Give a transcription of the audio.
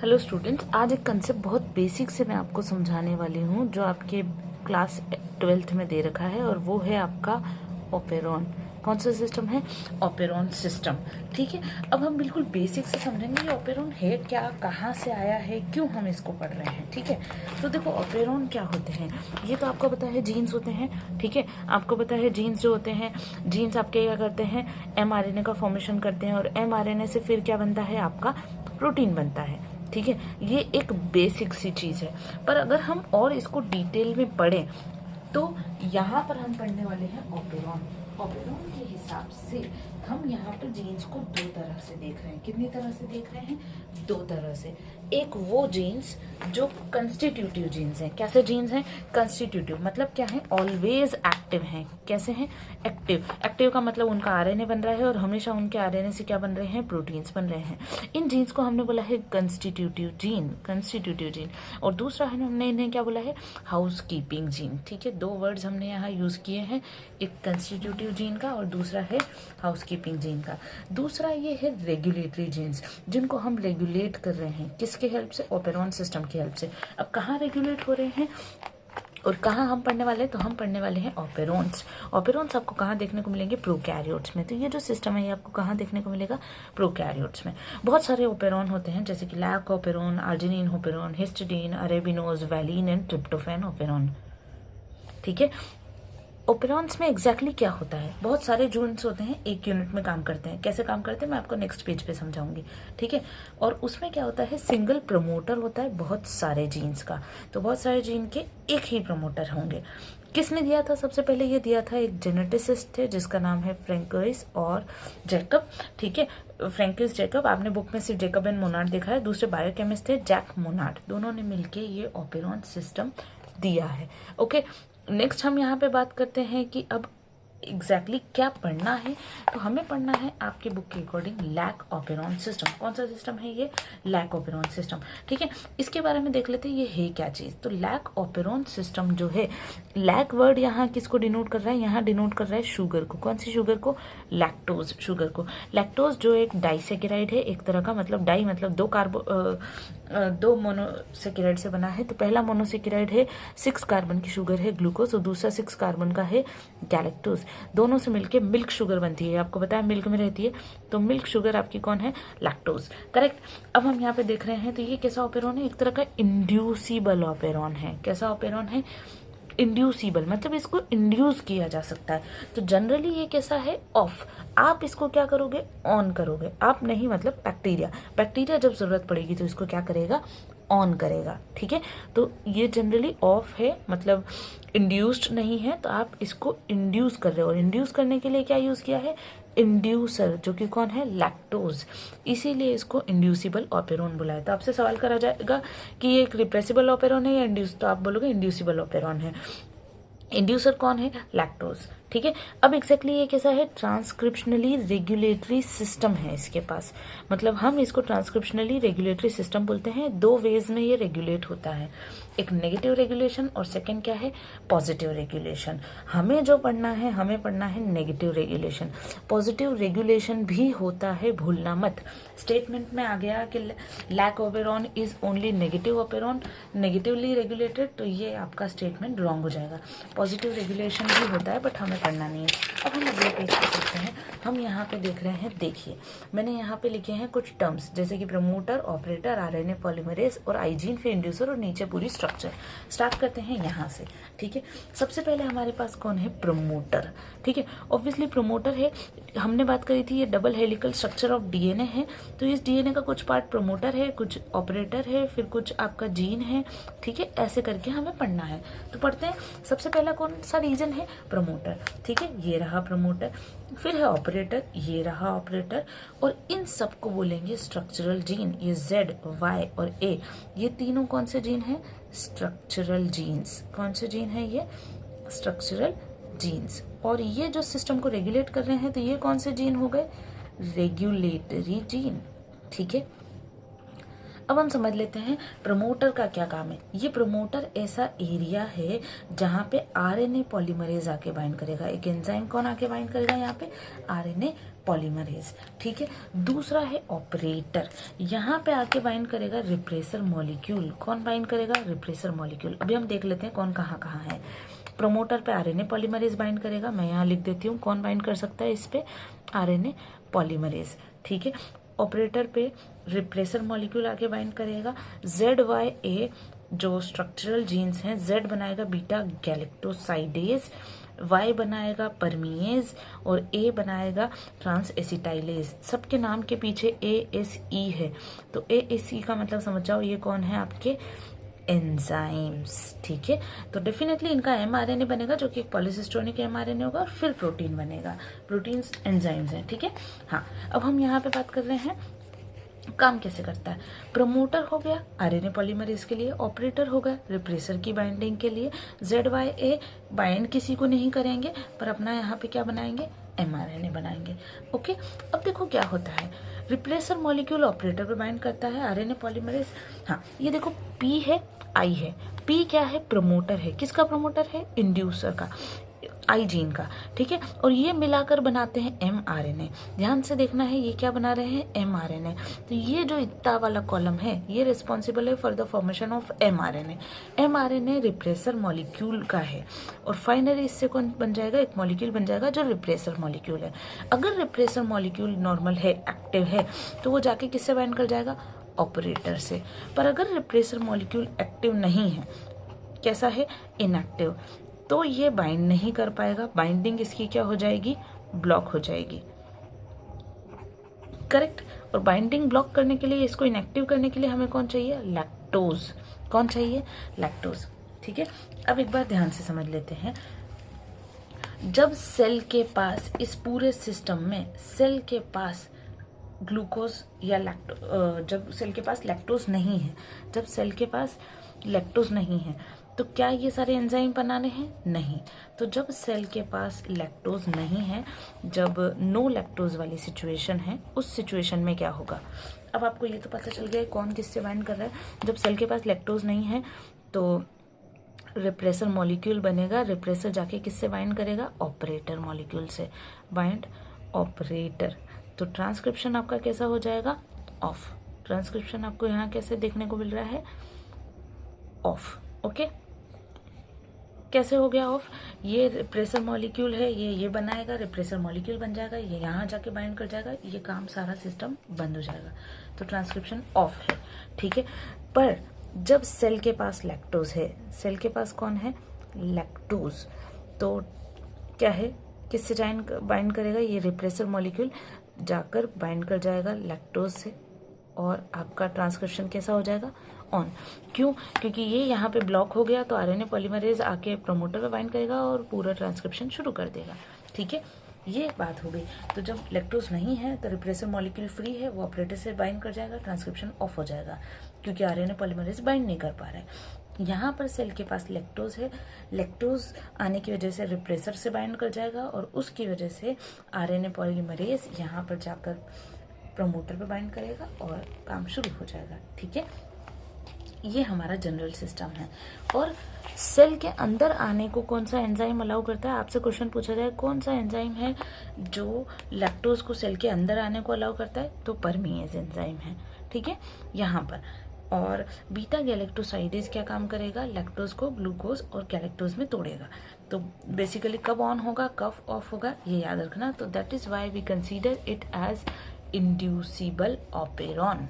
Hello students, आज एक concept बहुत बेसिक से मैं आपको समझाने वाली हूँ जो आपके क्लास 12th में दे रखा है, और वो है आपका ऑपेरॉन। कौन सा सिस्टम है? Operon system. ठीक है, अब हम बिल्कुल बेसिक से समझेंगे ये ऑपेरॉन है क्या, कहाँ से आया है, क्यों हम इसको पढ़ रहे हैं। ठीक है, तो देखो ऑपेरॉन क्या होते हैं। ये तो आपको पता है जीन्स होते हैं। ठीक है, आपको पता है जीन्स जो होते हैं, जीन्स आपके क्या करते हैं, mRNA का फॉर्मेशन करते हैं, और mRNA से फिर क्या बनता है, आपका प्रोटीन बनता है। ठीक है, ये एक बेसिक सी चीज़ है। पर अगर हम और इसको डिटेल में पढ़ें तो यहाँ पर हम पढ़ने वाले हैं ऑपेरॉन। ऑपेरॉन के हिसाब से हम यहाँ पर जीन्स को दो तरह से देख रहे हैं। कितनी तरह से देख रहे हैं? दो तरह से। एक वो जीन्स जो कंस्टिट्यूटिव जीन्स हैं। कैसे जीन्स हैं? कंस्टिट्यूटिव मतलब क्या है? ऑलवेज एक्टिव हैं। कैसे हैं? एक्टिव। एक्टिव का मतलब उनका आरएनए बन रहा है और हमेशा उनके आरएनए से क्या बन रहे हैं? प्रोटीन्स बन रहे हैं। इन जीन्स को हमने बोला है कंस्टिट्यूटिव जीन। Constitutive gene. और दूसरा है, हमने इन्हें क्या बोला है? House keeping gene. ठीक है, दो वर्ड्स हमने यहाँ यूज किए हैं, एक कंस्टिट्यूटिव जीन का और दूसरा है हाउस कीपिंग जीन का। दूसरा ये है रेगुलेटरी जीन्स, जिनको हम रेगुलेट कर रहे हैं। किसके हेल्प से? ऑपेरॉन सिस्टम की हेल्प से। अब कहाँ रेगुलेट हो रहे हैं और कहाँ हम पढ़ने वाले हैं? तो हम पढ़ने वाले हैं ऑपेरॉन्स। ऑपेरॉन्स आपको कहाँ देखने को मिलेंगे? प्रोकैरियोट्स में। तो ये जो सिस्टम है ये आपको कहाँ देखने को मिलेगा? प्रोकैरियोट्स में। बहुत सारे ऑपेरॉन होते हैं, जैसे कि lac operon, arginine operon, histidine, arabinose, valine and tryptophan operon. ठीक है, ऑपेरॉन्स में एग्जैक्टली क्या होता है? बहुत सारे यूनिट्स होते हैं, एक यूनिट में काम करते हैं। कैसे काम करते हैं मैं आपको नेक्स्ट पेज पे समझाऊंगी। ठीक है, और उसमें क्या होता है? सिंगल प्रमोटर होता है बहुत सारे जीन्स का। तो बहुत सारे जीन के एक ही प्रमोटर होंगे। किसने दिया था? सबसे पहले ये दिया था एक जेनेटिसिस्ट थे जिसका नाम है फ्रैंकोइस और जैकब। ठीक है, फ्रैंकोइस जैकब, आपने बुक में सिर्फ जैकब एंड मोनार्ड देखा है। दूसरे बायोकेमिस्ट थे जैक मोनार्ड। दोनों ने मिलके ये ऑपेरॉन सिस्टम दिया है। ओके, नेक्स्ट हम यहाँ पे बात करते हैं कि अब एग्जैक्टली क्या पढ़ना है। तो हमें पढ़ना है आपके बुक के अकॉर्डिंग लैक ऑपेरॉन सिस्टम। कौन सा सिस्टम है ये? Lac operon system. ठीक है, इसके बारे में देख लेते हैं ये है क्या चीज़। तो लैक ऑपेरॉन सिस्टम जो है, लैक वर्ड यहाँ किसको डिनोट कर रहा है? यहाँ डिनोट कर रहा है शुगर को। कौन सी शुगर को? लैक्टोज शुगर को। लैक्टोज जो एक डाइसेकेराइड है एक तरह का, मतलब डाई मतलब दो मोनोसेकेराइड से बना है। तो पहला मोनोसेकेराइड है 6 कार्बन की शुगर है ग्लूकोज, और दूसरा 6 कार्बन का है गैलेक्टोज। दोनों से मिलके मिल्क शुगर बनती है। आपको पता है मिल्क में रहती है, तो मिल्क शुगर आपकी कौन है? लैक्टोज। करेक्ट। अब हम यहाँ पे देख रहे हैं तो ये कैसा ऑपेरॉन है? एक तरह का इंड्यूसिबल ऑपेरॉन है। कैसा ऑपेरॉन है? इंड्यूसिबल मतलब इसको इंड्यूस किया जा सकता है। तो जनरली ये कैसा है? ऑफ। आप इसको क्या करोगे? ऑन करोगे। आप नहीं मतलब बैक्टीरिया जब जरूरत पड़ेगी तो इसको क्या करेगा? ऑन करेगा। ठीक है, तो ये जनरली ऑफ है, मतलब इंड्यूस्ड नहीं है। तो आप इसको इंड्यूस कर रहे हो, और इंड्यूस करने के लिए क्या यूज किया है? इंड्यूसर, जो कि कौन है? लैक्टोज। इसीलिए इसको इंड्यूसिबल ऑपेरॉन बुलाया। तो आपसे सवाल करा जाएगा कि ये एक रिप्रेसिबल ऑपेरॉन है या इंड्यूस, तो आप बोलोगे इंड्यूसिबल ऑपेरॉन है। इंड्यूसर कौन है? लैक्टोज। ठीक है, अब एग्जैक्टली ये कैसा है? ट्रांसक्रिप्शनली रेगुलेटरी सिस्टम है इसके पास। मतलब हम इसको ट्रांसक्रिप्शनली रेगुलेटरी सिस्टम बोलते हैं। दो वेज में ये रेगुलेट होता है, एक नेगेटिव रेगुलेशन और सेकंड क्या है? Positive regulation. हमें जो पढ़ना है, हमें पढ़ना है नेगेटिव रेगुलेशन। पॉजिटिव रेगुलेशन भी होता है, भूलना मत। स्टेटमेंट में आ गया कि lac operon is only negative operon, negatively regulated, तो ये आपका स्टेटमेंट रॉन्ग हो जाएगा। पॉजिटिव रेगुलेशन भी होता है बट हमें पढ़ना नहीं है। अब हम अगले पेज पे देखते हैं। हम यहाँ पे देख रहे हैं, देखिए मैंने यहाँ पे लिखे हैं कुछ टर्म्स, जैसे कि प्रमोटर, ऑपरेटर, आरएनए पॉलीमरेज और आइजीन, फिर इंड्यूसर और नीचे पूरी स्ट्रक्चर। स्टार्ट करते हैं यहाँ से। ठीक है, सबसे पहले हमारे पास कौन है? प्रमोटर। ठीक है, ऑब्वियसली प्रमोटर है। हमने बात करी थी ये double helical structure of DNA है। तो इस डीएनए का कुछ पार्ट प्रमोटर है, कुछ ऑपरेटर है, फिर कुछ आपका जीन है। ठीक है, ऐसे करके हमें पढ़ना है। तो पढ़ते हैं। सबसे पहला कौन सा रीजन है? प्रमोटर। ठीक है, ये रहा प्रमोटर। फिर है ऑपरेटर, ये रहा ऑपरेटर, और इन सबको बोलेंगे स्ट्रक्चरल जीन। ये Z, Y और A, ये तीनों कौन से जीन हैं? Structural genes. कौन से जीन है ये? Structural genes. और ये जो सिस्टम को रेगुलेट कर रहे हैं, तो ये कौन से जीन हो गए? Regulatory gene. ठीक है, अब हम समझ लेते हैं प्रमोटर का क्या काम है। ये प्रमोटर ऐसा एरिया है जहाँ पे आरएनए पॉलीमरेज आके बाइंड करेगा। एक एंजाइम कौन आके बाइंड करेगा यहाँ पे? RNA polymerase. ठीक है। दूसरा है ऑपरेटर, यहाँ पे आके बाइंड करेगा रिप्रेसर मॉलिक्यूल। कौन बाइंड करेगा? Repressor molecule. अभी हम देख लेते हैं कौन कहाँ कहाँ है। प्रमोटर पे आरएनए पॉलीमरेज बाइंड करेगा, मैं यहाँ लिख देती हूँ कौन बाइंड कर सकता है इस पे? RNA polymerase. ठीक है। ऑपरेटर पे रिप्रेसर मॉलिक्यूल आके बाइंड करेगा। ZYA जो स्ट्रक्चरल जीन्स हैं, Z बनाएगा बीटा गैलेक्टोसाइडेज, Y बनाएगा परमीएज और A बनाएगा ट्रांस एसिटाइलेज। सबके नाम के पीछे ASE है, तो ASE का मतलब समझ जाओ ये कौन है? आपके एंजाइम्स। ठीक है। तो डेफिनेटली इनका mRNA बनेगा जो कि एक पॉलीसिस्टोनिक mRNA होगा और फिर प्रोटीन बनेगा। प्रोटीन्स एंजाइम्स हैं। ठीक है। हाँ, अब हम यहाँ पे बात कर रहे हैं काम कैसे करता है। प्रमोटर हो गया आरएनए पॉलीमरेज के लिए, ऑपरेटर हो गया रिप्रेसर की बाइंडिंग के लिए। ZYA बाइंड किसी को नहीं करेंगे पर अपना यहाँ पे क्या बनाएंगे? mRNA बनाएंगे। ओके। अब देखो क्या होता है, रिप्लेसर मॉलिक्यूल ऑपरेटर पे बाइंड करता है आरएनए पॉलीमरेज। हाँ, ये देखो P है, I है। P क्या है? प्रमोटर है। किसका प्रमोटर है? इंड्यूसर का, आई जीन का। ठीक है। और ये मिलाकर बनाते हैं mRNA। ध्यान से देखना है, ये क्या बना रहे हैं? mRNA। तो ये जो इतना वाला कॉलम है ये रिस्पॉन्सिबल है for the formation of mRNA। mRNA repressor molecule का है और फाइनली इससे कौन बन जाएगा? एक मॉलिक्यूल बन जाएगा जो रिप्रेसर मॉलिक्यूल है। अगर रिप्रेसर मॉलिक्यूल नॉर्मल है, एक्टिव है, तो वो जाके किससे बाइंड कर जाएगा? ऑपरेटर से। पर अगर रिप्रेसर मॉलिक्यूल एक्टिव नहीं है, कैसा है? इनएक्टिव, तो ये बाइंड नहीं कर पाएगा। बाइंडिंग इसकी क्या हो जाएगी? ब्लॉक हो जाएगी। करेक्ट। और बाइंडिंग ब्लॉक करने के लिए, इसको इनएक्टिव करने के लिए हमें कौन चाहिए? लैक्टोज। कौन चाहिए? लैक्टोज। ठीक है। अब एक बार ध्यान से समझ लेते हैं, जब सेल के पास, इस पूरे सिस्टम में सेल के पास ग्लूकोज या जब सेल के पास लैक्टोज नहीं है, जब सेल के पास लैक्टोज नहीं है, तो क्या ये सारे एंजाइम बनाने हैं? नहीं। तो जब सेल के पास लैक्टोज नहीं है, जब नो लैक्टोज वाली सिचुएशन है, उस सिचुएशन में क्या होगा? अब आपको ये तो पता चल गया है कौन किससे बाइंड कर रहा है। जब सेल के पास लैक्टोज नहीं है तो रिप्रेसर मॉलिक्यूल बनेगा। रिप्रेसर जाके किससे बाइंड करेगा? ऑपरेटर मॉलिक्यूल से। Bind operator. तो ट्रांसक्रिप्शन आपका कैसा हो जाएगा? ऑफ। ट्रांसक्रिप्शन आपको यहाँ कैसे देखने को मिल रहा है? ऑफ। ओके। कैसे हो गया ऑफ? ये रिप्रेसर मॉलिक्यूल है, ये बनाएगा, रिप्रेसर मॉलिक्यूल बन जाएगा, ये यहाँ जाके बाइंड कर जाएगा, ये काम सारा सिस्टम बंद हो जाएगा। तो ट्रांसक्रिप्शन ऑफ है। ठीक है। पर जब सेल के पास लैक्टोज है, सेल के पास कौन है? लैक्टोज, तो क्या है? किससे बाइंड करेगा? ये रिप्रेसर मॉलिक्यूल जाकर बाइंड कर जाएगा लैक्टोज से और आपका ट्रांसक्रिप्शन कैसा हो जाएगा? ऑन। क्यों? क्योंकि ये यहाँ पे ब्लॉक हो गया, तो आरएनए पॉलीमरेज आके प्रमोटर पे बाइंड करेगा और पूरा ट्रांसक्रिप्शन शुरू कर देगा। ठीक है। ये बात हो गई। तो जब लैक्टोज नहीं है तो रिप्रेसर मॉलिक्यूल फ्री है, वो ऑपरेटर से बाइंड कर जाएगा, ट्रांसक्रिप्शन ऑफ हो जाएगा क्योंकि आरएनए पॉलीमरेज बाइंड नहीं कर पा रहा है। यहाँ पर सेल के पास लैक्टोज है, लैक्टोज आने की वजह से रिप्रेसर से बाइंड कर जाएगा और उसकी वजह से आरएनए पॉलीमरेज यहाँ पर जाकर प्रमोटर पे बाइंड करेगा और काम शुरू हो जाएगा। ठीक है। ये हमारा जनरल सिस्टम है। और सेल के अंदर आने को कौन सा एंजाइम अलाउ करता है? आपसे क्वेश्चन पूछा जाए कौन सा एंजाइम है जो लैक्टोज को सेल के अंदर आने को अलाउ करता है, तो परमीएज एंजाइम है। ठीक है। यहाँ पर और बीटा गैलेक्टोसाइडेज क्या काम करेगा? लैक्टोज को ग्लूकोज और गैलेक्टोज में तोड़ेगा। तो बेसिकली कब ऑन होगा, कब ऑफ होगा, ये याद रखना। तो that is why we consider it as inducible operon.